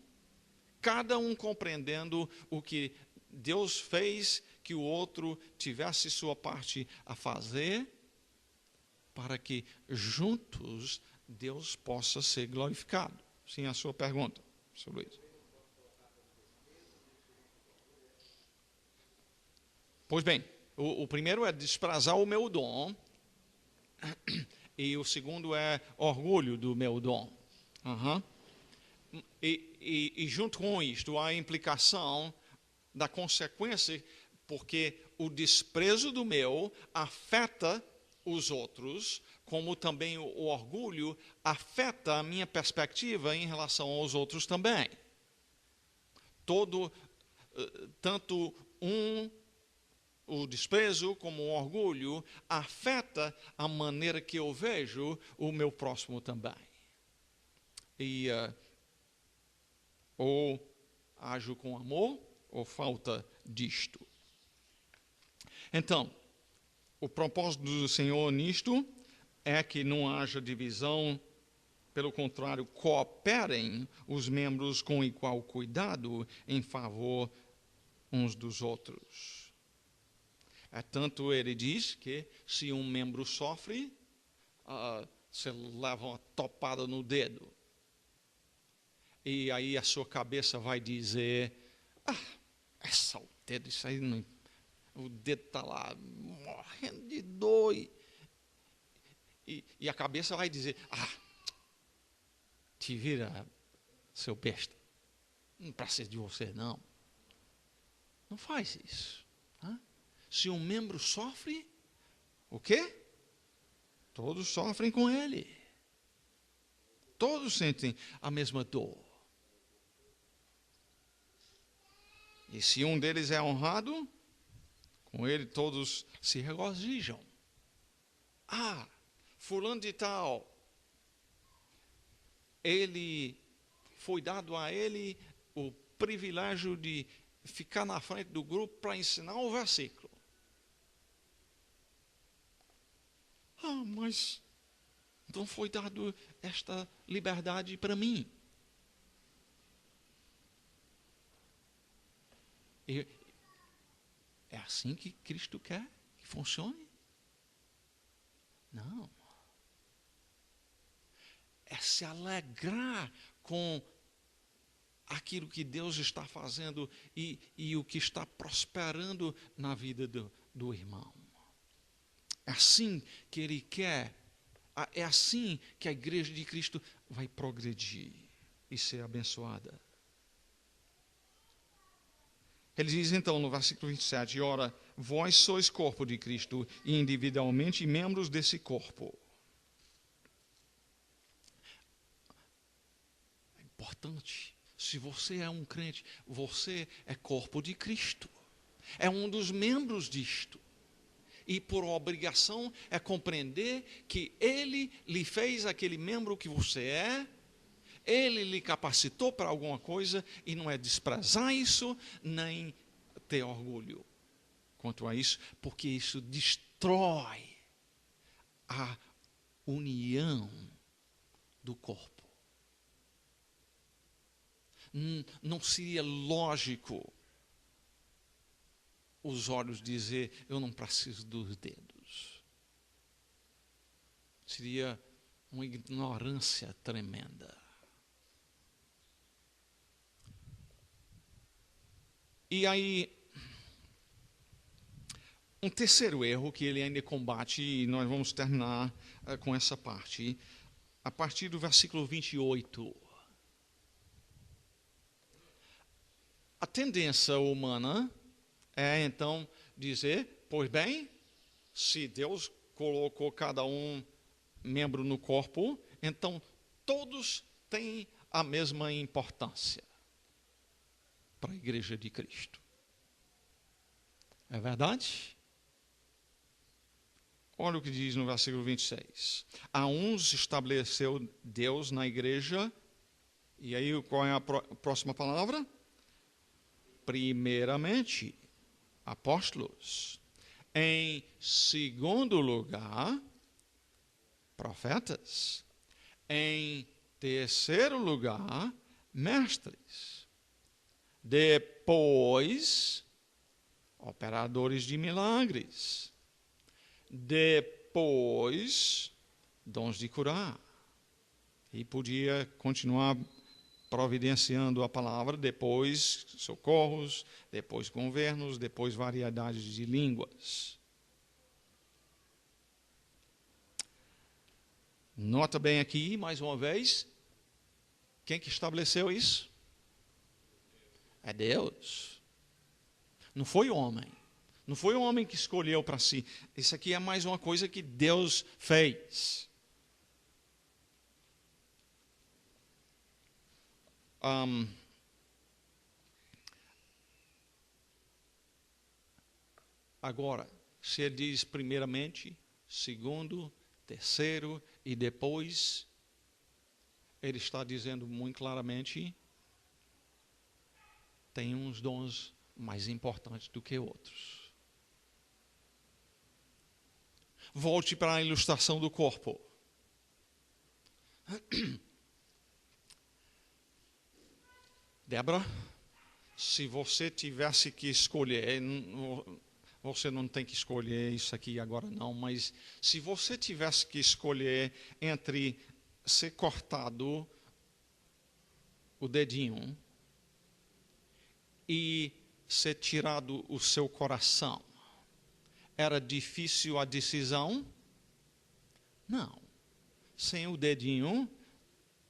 cada um compreendendo o que Deus fez, que o outro tivesse sua parte a fazer, para que juntos Deus possa ser glorificado. Sim, a sua pergunta, Sr. Luiz. Pois bem, o primeiro é desprezar o meu dom, e o segundo é orgulho do meu dom. E junto com isto, há a implicação da consequência, porque o desprezo do meu afeta os outros, como também o orgulho afeta a minha perspectiva em relação aos outros também. Tanto o desprezo como o orgulho afeta a maneira que eu vejo o meu próximo também. E ou ajo com amor ou falta disto. Então, o propósito do Senhor nisto é que não haja divisão, pelo contrário, cooperem os membros com igual cuidado em favor uns dos outros. Tanto ele diz que se um membro sofre, você leva uma topada no dedo. E aí a sua cabeça vai dizer, é só o dedo, isso aí não, o dedo está lá morrendo de dor. E a cabeça vai dizer, te vira, seu besta. Não precisa de você, não. Não faz isso. Se um membro sofre, o quê? Todos sofrem com ele. Todos sentem a mesma dor. E se um deles é honrado, com ele todos se regozijam. Fulano de tal, foi dado a ele o privilégio de ficar na frente do grupo para ensinar o versículo. Mas não foi dado esta liberdade para mim. É assim que Cristo quer que funcione? Não. É se alegrar com aquilo que Deus está fazendo e o que está prosperando na vida do irmão. É assim que Ele quer É assim que a igreja de Cristo vai progredir e ser abençoada. Ele diz então no versículo 27, ora, vós sois corpo de Cristo e individualmente membros desse corpo. É importante. Se você é um crente, você é corpo de Cristo. É um dos membros disto. E por obrigação é compreender que Ele lhe fez aquele membro que você é, Ele lhe capacitou para alguma coisa, e não é desprezar isso, nem ter orgulho quanto a isso, porque isso destrói a união do corpo. Não seria lógico os olhos dizer, eu não preciso dos dedos. Seria uma ignorância tremenda. E aí, um terceiro erro que ele ainda combate, e nós vamos terminar com essa parte, a partir do versículo 28. A tendência humana é então dizer, pois bem, se Deus colocou cada um membro no corpo, então todos têm a mesma importância para a igreja de Cristo. É verdade? Olha o que diz no versículo 26. A uns estabeleceu Deus na igreja, e aí qual é a próxima palavra? Primeiramente, apóstolos. Em segundo lugar, profetas. Em terceiro lugar, mestres. Depois, operadores de milagres. Depois, dons de curar. E podia continuar providenciando a palavra, depois socorros, depois governos, depois variedades de línguas. Nota bem aqui, mais uma vez, quem que estabeleceu isso? É Deus. Não foi o homem. Não foi o homem que escolheu para si. Isso aqui é mais uma coisa que Deus fez. Agora, se ele diz primeiramente, segundo, terceiro e depois, ele está dizendo muito claramente, tem uns dons mais importantes do que outros. Volte para a ilustração do corpo. Débora, se você tivesse que escolher, você não tem que escolher isso aqui agora não, mas se você tivesse que escolher entre ser cortado o dedinho e ser tirado o seu coração, era difícil a decisão? Não. Sem o dedinho,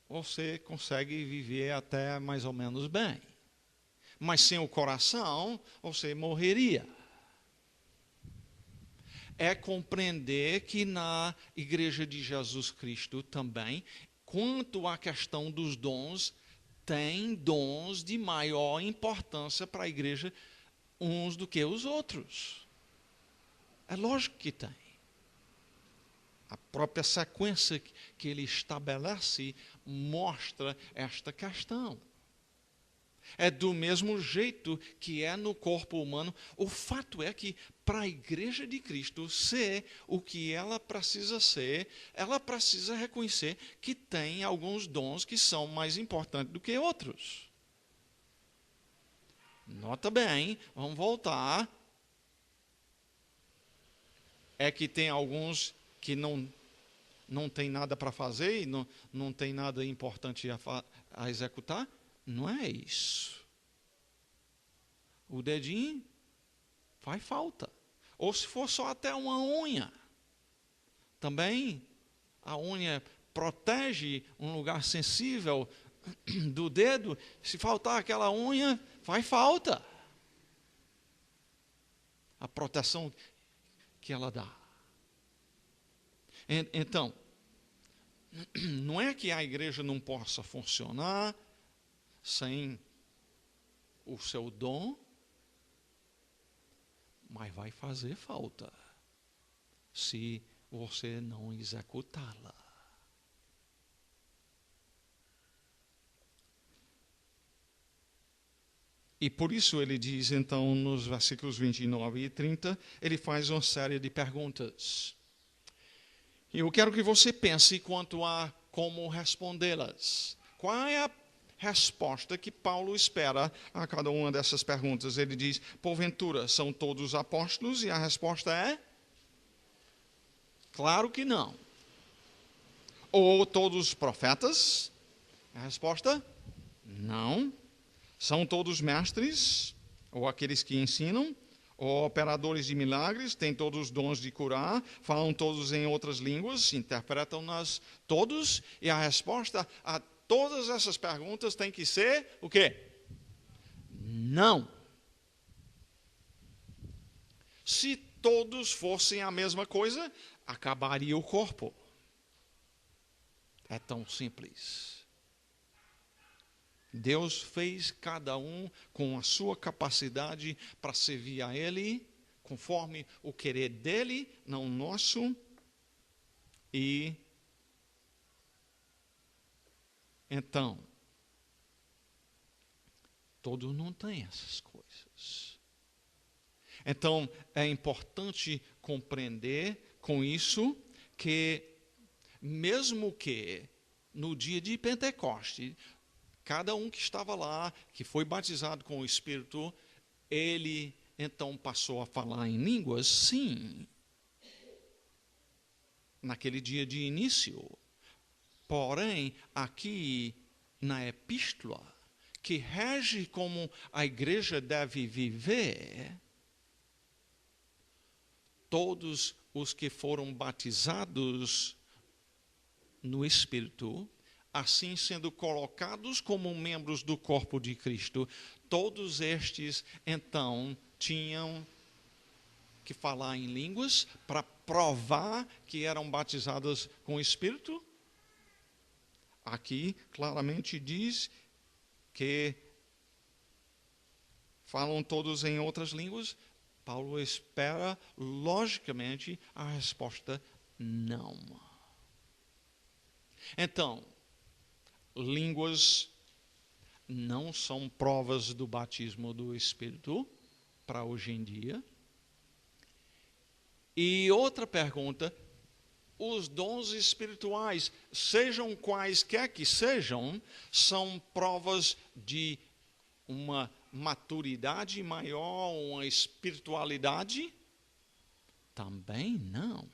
você consegue viver até mais ou menos bem. Mas sem o coração, você morreria. É compreender que na Igreja de Jesus Cristo também, quanto à questão dos dons, tem dons de maior importância para a igreja uns do que os outros. É lógico que tem. A própria sequência que ele estabelece mostra esta questão. É do mesmo jeito que é no corpo humano. O fato é que para a igreja de Cristo ser o que ela precisa ser, ela precisa reconhecer que tem alguns dons que são mais importantes do que outros. Nota bem, vamos voltar. É que tem alguns que não tem nada para fazer e não tem nada importante a executar. Não é isso. O dedinho faz falta. Ou se for só até uma unha, também a unha protege um lugar sensível do dedo. Se faltar aquela unha, faz falta a proteção que ela dá. Então, não é que a igreja não possa funcionar sem o seu dom, mas vai fazer falta se você não executá-la. E por isso ele diz, então, nos versículos 29 e 30, ele faz uma série de perguntas. E eu quero que você pense quanto a como respondê-las. Qual é a resposta que Paulo espera a cada uma dessas perguntas? Ele diz, porventura, são todos apóstolos? E a resposta é? Claro que não. Ou todos profetas? A resposta? Não. São todos mestres, ou aqueles que ensinam, ou operadores de milagres, têm todos os dons de curar, falam todos em outras línguas, interpretam-nas todos, e a resposta a todas essas perguntas tem que ser o quê? Não. Se todos fossem a mesma coisa, acabaria o corpo. É tão simples. Deus fez cada um com a sua capacidade para servir a Ele, conforme o querer dEle, não nosso. E então, todos não têm essas coisas. Então, é importante compreender com isso que, mesmo que no dia de Pentecostes, cada um que estava lá, que foi batizado com o Espírito, ele então passou a falar em línguas, sim, naquele dia de início. Porém, aqui na epístola, que rege como a igreja deve viver, todos os que foram batizados no Espírito, assim sendo colocados como membros do corpo de Cristo, todos estes, então, tinham que falar em línguas para provar que eram batizados com o Espírito. Aqui claramente diz que falam todos em outras línguas. Paulo espera, logicamente, a resposta não. Então, línguas não são provas do batismo do Espírito para hoje em dia. E outra pergunta, os dons espirituais, sejam quaisquer que sejam, são provas de uma maturidade maior, uma espiritualidade? Também não.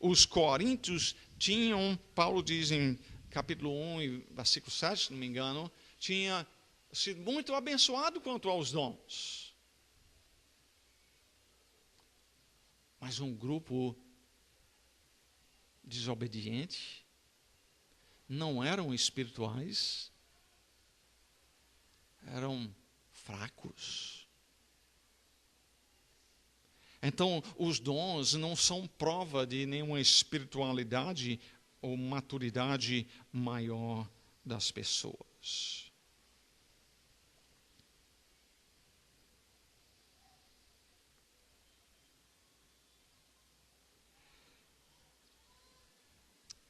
Os coríntios tinham, Paulo diz em capítulo 1, versículo 7, se não me engano, tinha sido muito abençoado quanto aos dons. Mas um grupo desobediente, não eram espirituais, eram fracos. Então, os dons não são prova de nenhuma espiritualidade ou maturidade maior das pessoas.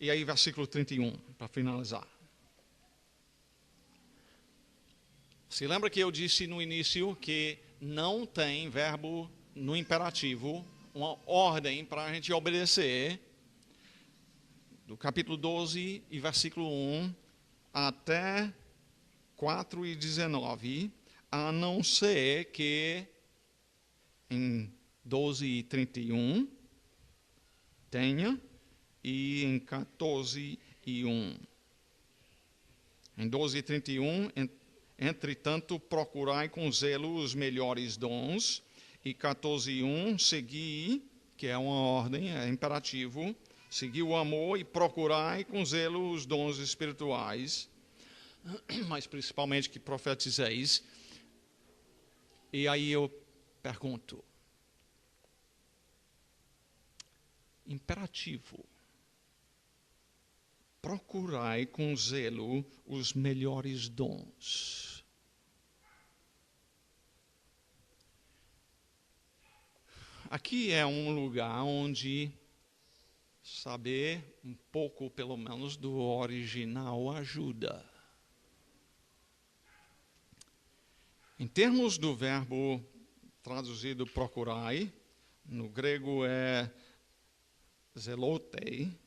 E aí, versículo 31, para finalizar. Se lembra que eu disse no início que não tem verbo no imperativo, uma ordem para a gente obedecer, do capítulo 12 e versículo 1 até 4 e 19, a não ser que em 12 e 31 tenha, e em 14 e 1. Em 12 e 31, entretanto, procurai com zelo os melhores dons, e 14 e 1, segui, que é uma ordem, é imperativo, seguir o amor e procurai com zelo os dons espirituais, mas principalmente que profetizeis. E aí eu pergunto, imperativo, procurai com zelo os melhores dons. Aqui é um lugar onde saber um pouco, pelo menos, do original ajuda. Em termos do verbo traduzido procurai, no grego é zelotei.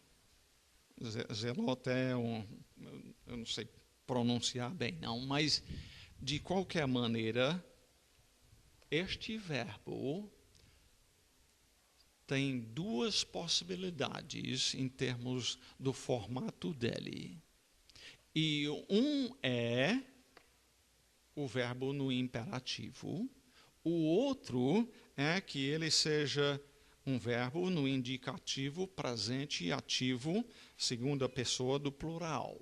Zelote é eu não sei pronunciar bem não, mas de qualquer maneira, este verbo tem duas possibilidades em termos do formato dele. E um é o verbo no imperativo, o outro é que ele seja um verbo no indicativo, presente e ativo, segunda pessoa do plural.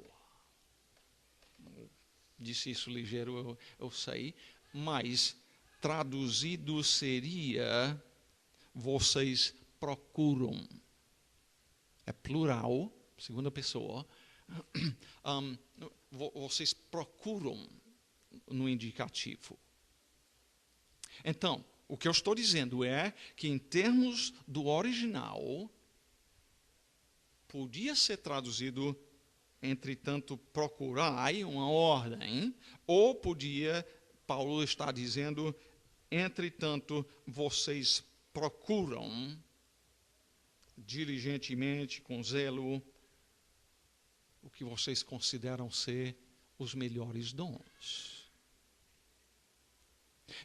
Disse isso ligeiro, eu sei, mas traduzido seria: vocês procuram. É plural, segunda pessoa. Vocês procuram no indicativo. Então, o que eu estou dizendo é que, em termos do original, podia ser traduzido, entretanto, procurai, uma ordem, ou podia, Paulo está dizendo, entretanto, vocês procuram diligentemente, com zelo, o que vocês consideram ser os melhores dons.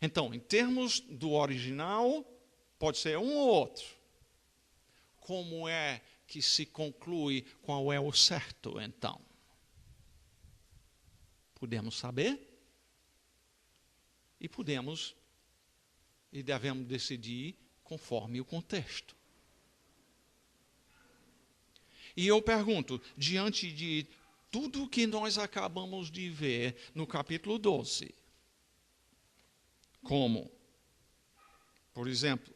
Então, em termos do original, pode ser um ou outro. Como é que se conclui qual é o certo, então? Podemos saber? E podemos e devemos decidir conforme o contexto. E eu pergunto, diante de tudo que nós acabamos de ver no capítulo 12, como, por exemplo,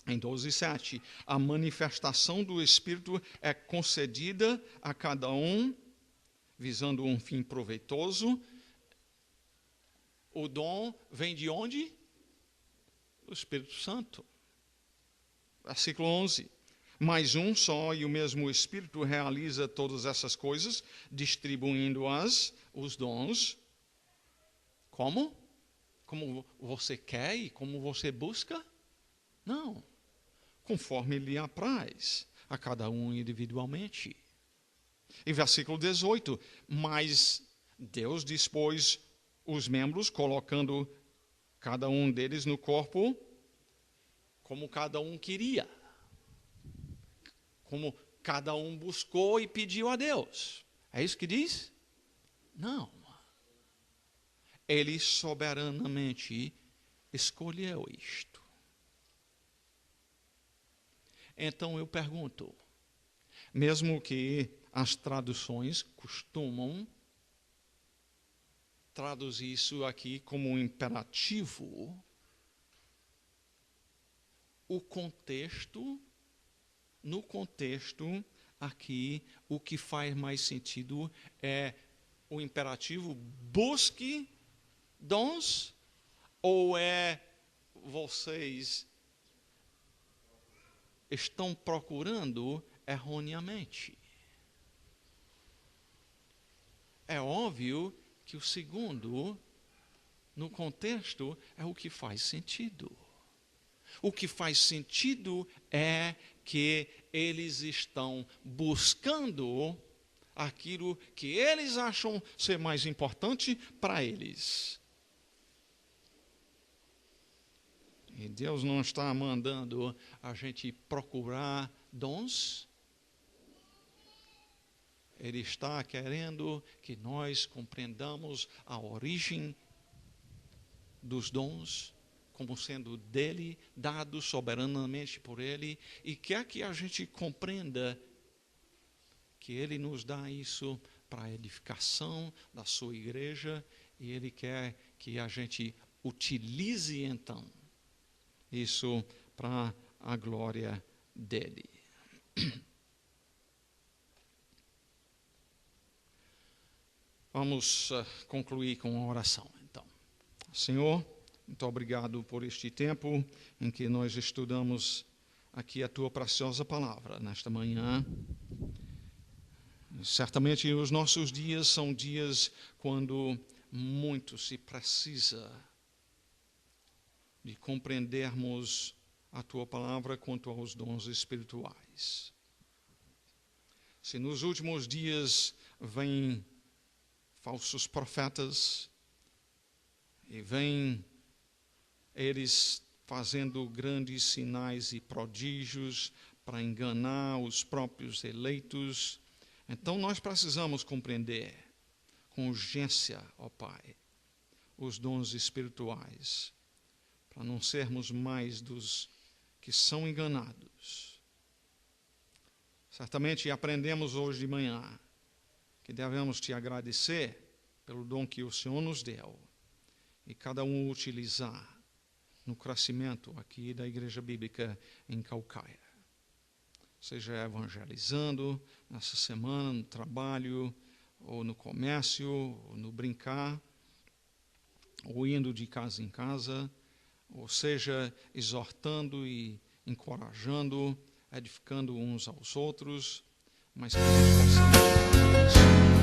em 12:7, a manifestação do Espírito é concedida a cada um, visando um fim proveitoso. O dom vem de onde? Do Espírito Santo. Versículo 11. Mas um só e o mesmo Espírito realiza todas essas coisas, distribuindo os dons. Como? Como você quer e como você busca? Não. Conforme lhe apraz, a cada um individualmente. E versículo 18. Mas Deus dispôs os membros, colocando cada um deles no corpo, como cada um queria. Como cada um buscou e pediu a Deus. É isso que diz? Não. Ele soberanamente escolheu isto. Então eu pergunto, mesmo que as traduções costumam traduzir isso aqui como um imperativo, no contexto aqui, o que faz mais sentido é o imperativo busque dons, ou é vocês estão procurando erroneamente? É óbvio que o segundo, no contexto, é o que faz sentido. O que faz sentido é que eles estão buscando aquilo que eles acham ser mais importante para eles. E Deus não está mandando a gente procurar dons. Ele está querendo que nós compreendamos a origem dos dons como sendo dele, dado soberanamente por ele, e quer que a gente compreenda que ele nos dá isso para a edificação da sua igreja, e ele quer que a gente utilize então isso para a glória dele. Vamos concluir com uma oração, então. Senhor, muito obrigado por este tempo em que nós estudamos aqui a Tua preciosa palavra nesta manhã. Certamente os nossos dias são dias quando muito se precisa de compreendermos a Tua palavra quanto aos dons espirituais. Se nos últimos dias vêm falsos profetas, e vêm eles fazendo grandes sinais e prodígios para enganar os próprios eleitos, então nós precisamos compreender com urgência, ó Pai, os dons espirituais, para não sermos mais dos que são enganados. Certamente aprendemos hoje de manhã que devemos te agradecer pelo dom que o Senhor nos deu e cada um utilizar no crescimento aqui da Igreja Bíblica em Caucaia. Seja evangelizando nessa semana, no trabalho, ou no comércio, ou no brincar, ou indo de casa em casa, ou seja, exortando e encorajando, edificando uns aos outros, mas que nós possamos